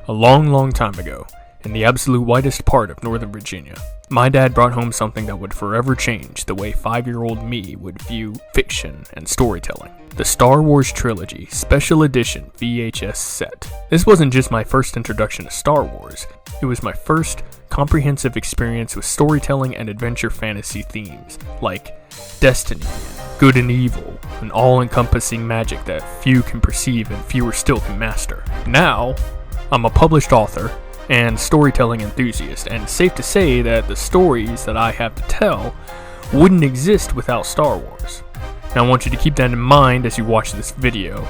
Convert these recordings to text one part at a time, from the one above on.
A long time ago, in the absolute whitest part of Northern Virginia, my dad brought home something that would forever change the way 5-year-old me would view fiction and storytelling. The Star Wars Trilogy Special Edition VHS set. This wasn't just my first introduction to Star Wars, it was my first comprehensive experience with storytelling and adventure fantasy themes, like destiny, good and evil, an all-encompassing magic that few can perceive and fewer still can master. Now, I'm a published author and storytelling enthusiast, and it's safe to say that the stories that I have to tell wouldn't exist without Star Wars. Now I want you to keep that in mind as you watch this video.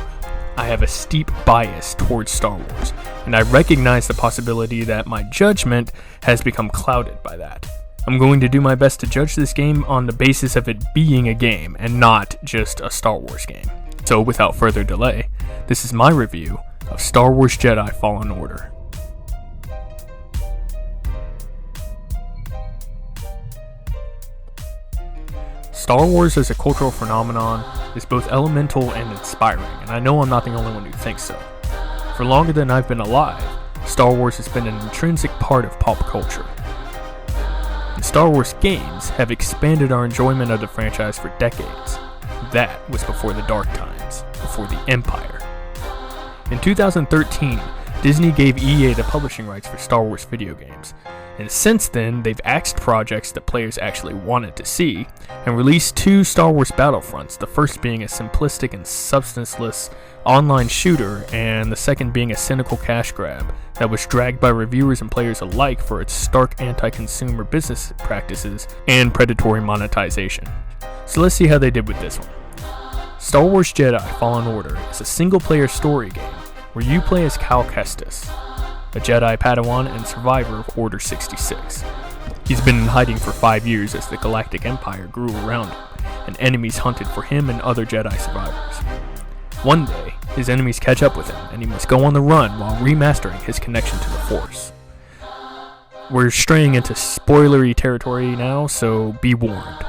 I have a steep bias towards Star Wars, and I recognize the possibility that my judgment has become clouded by that. I'm going to do my best to judge this game on the basis of it being a game and not just a Star Wars game. So without further delay, this is my review of Star Wars Jedi Fallen Order. Star Wars as a cultural phenomenon is both elemental and inspiring, and I know I'm not the only one who thinks so. For longer than I've been alive, Star Wars has been an intrinsic part of pop culture. And Star Wars games have expanded our enjoyment of the franchise for decades. That was before the dark times, before the Empire. In 2013, Disney gave EA the publishing rights for Star Wars video games, and since then they've axed projects that players actually wanted to see, and released 2 Star Wars Battlefronts, the first being a simplistic and substanceless online shooter, and the second being a cynical cash grab that was dragged by reviewers and players alike for its stark anti-consumer business practices and predatory monetization. So let's see how they did with this one. Star Wars Jedi Fallen Order is a single-player story game where you play as Cal Kestis, a Jedi Padawan and survivor of Order 66. He's been in hiding for 5 years as the Galactic Empire grew around him, and enemies hunted for him and other Jedi survivors. One day, his enemies catch up with him, and he must go on the run while remastering his connection to the Force. We're straying into spoilery territory now, so be warned.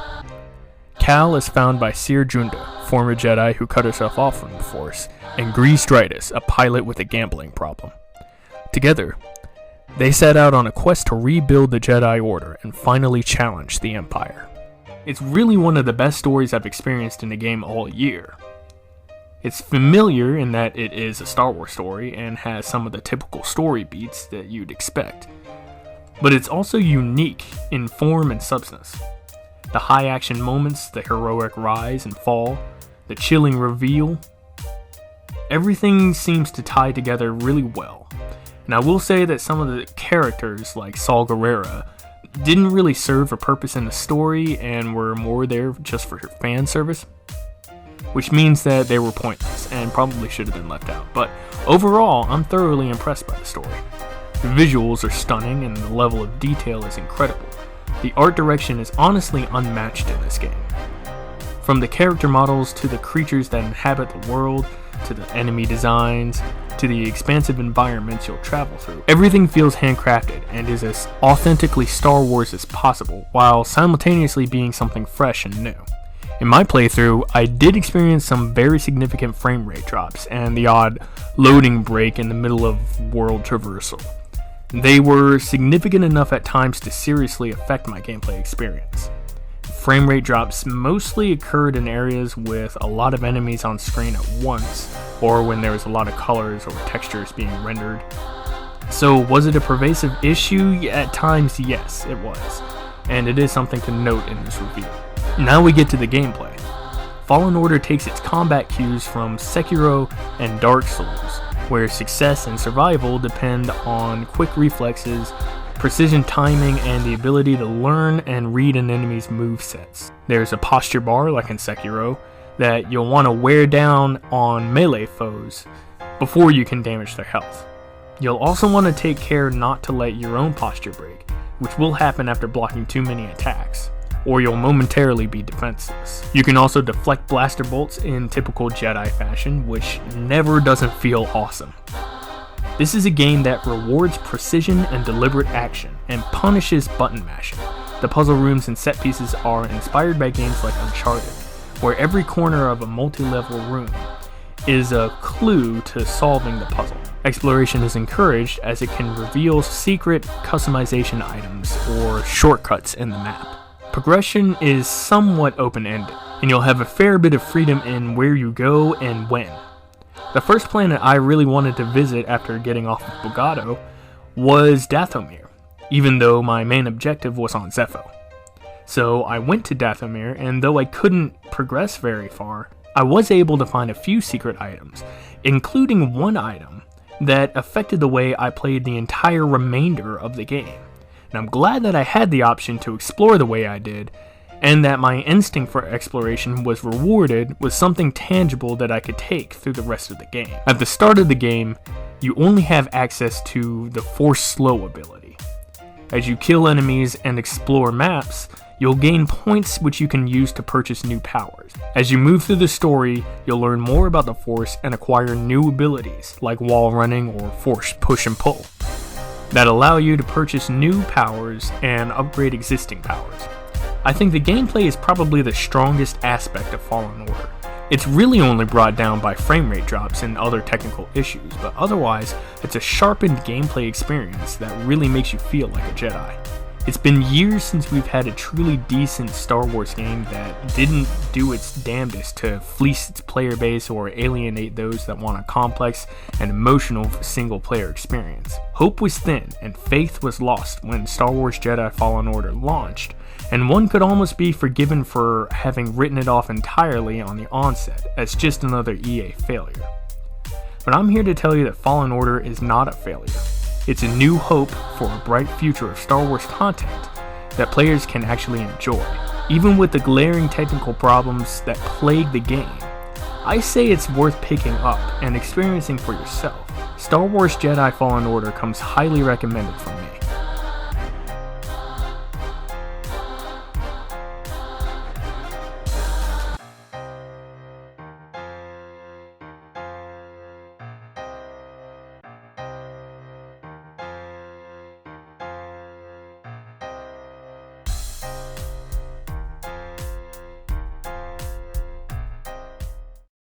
Cal is found by Seer Junda, former Jedi who cut herself off from the Force, and Grease Dritus, a pilot with a gambling problem. Together, they set out on a quest to rebuild the Jedi Order and finally challenge the Empire. It's really one of the best stories I've experienced in a game all year. It's familiar in that it is a Star Wars story and has some of the typical story beats that you'd expect, but it's also unique in form and substance. The high action moments, the heroic rise and fall, the chilling reveal, everything seems to tie together really well. And I will say that some of the characters, like Saw Gerrera, didn't really serve a purpose in the story and were more there just for fan service, which means that they were pointless and probably should have been left out. But overall, I'm thoroughly impressed by the story. The visuals are stunning and the level of detail is incredible. The art direction is honestly unmatched in this game. From the character models to the creatures that inhabit the world, to the enemy designs, to the expansive environments you'll travel through, everything feels handcrafted and is as authentically Star Wars as possible, while simultaneously being something fresh and new. In my playthrough, I did experience some very significant frame rate drops and the odd loading break in the middle of world traversal. They were significant enough at times to seriously affect my gameplay experience. Frame rate drops mostly occurred in areas with a lot of enemies on screen at once, or when there was a lot of colors or textures being rendered. So was it a pervasive issue? At times, yes, it was, and it is something to note in this review. Now we get to the gameplay. Fallen Order takes its combat cues from Sekiro and Dark Souls, where success and survival depend on quick reflexes, precision timing, and the ability to learn and read an enemy's movesets. There's a posture bar, like in Sekiro, that you'll want to wear down on melee foes before you can damage their health. You'll also want to take care not to let your own posture break, which will happen after blocking too many attacks, or you'll momentarily be defenseless. You can also deflect blaster bolts in typical Jedi fashion, which never doesn't feel awesome. This is a game that rewards precision and deliberate action, and punishes button mashing. The puzzle rooms and set pieces are inspired by games like Uncharted, where every corner of a multi-level room is a clue to solving the puzzle. Exploration is encouraged as it can reveal secret customization items or shortcuts in the map. Progression is somewhat open-ended, and you'll have a fair bit of freedom in where you go and when. The first planet I really wanted to visit after getting off of Bogado was Dathomir, even though my main objective was on Zepho. So I went to Dathomir, and though I couldn't progress very far, I was able to find a few secret items, including one item that affected the way I played the entire remainder of the game. And I'm glad that I had the option to explore the way I did, and that my instinct for exploration was rewarded with something tangible that I could take through the rest of the game. At the start of the game, you only have access to the Force Slow ability. As you kill enemies and explore maps, you'll gain points which you can use to purchase new powers. As you move through the story, you'll learn more about the Force and acquire new abilities, like wall running or Force push and pull, that allow you to purchase new powers and upgrade existing powers. I think the gameplay is probably the strongest aspect of Fallen Order. It's really only brought down by frame rate drops and other technical issues, but otherwise, it's a sharpened gameplay experience that really makes you feel like a Jedi. It's been years since we've had a truly decent Star Wars game that didn't do its damnedest to fleece its player base or alienate those that want a complex and emotional single-player experience. Hope was thin and faith was lost when Star Wars Jedi Fallen Order launched, and one could almost be forgiven for having written it off entirely on the onset as just another EA failure. But I'm here to tell you that Fallen Order is not a failure. It's a new hope for a bright future of Star Wars content that players can actually enjoy. Even with the glaring technical problems that plague the game, I say it's worth picking up and experiencing for yourself. Star Wars Jedi Fallen Order comes highly recommended from me.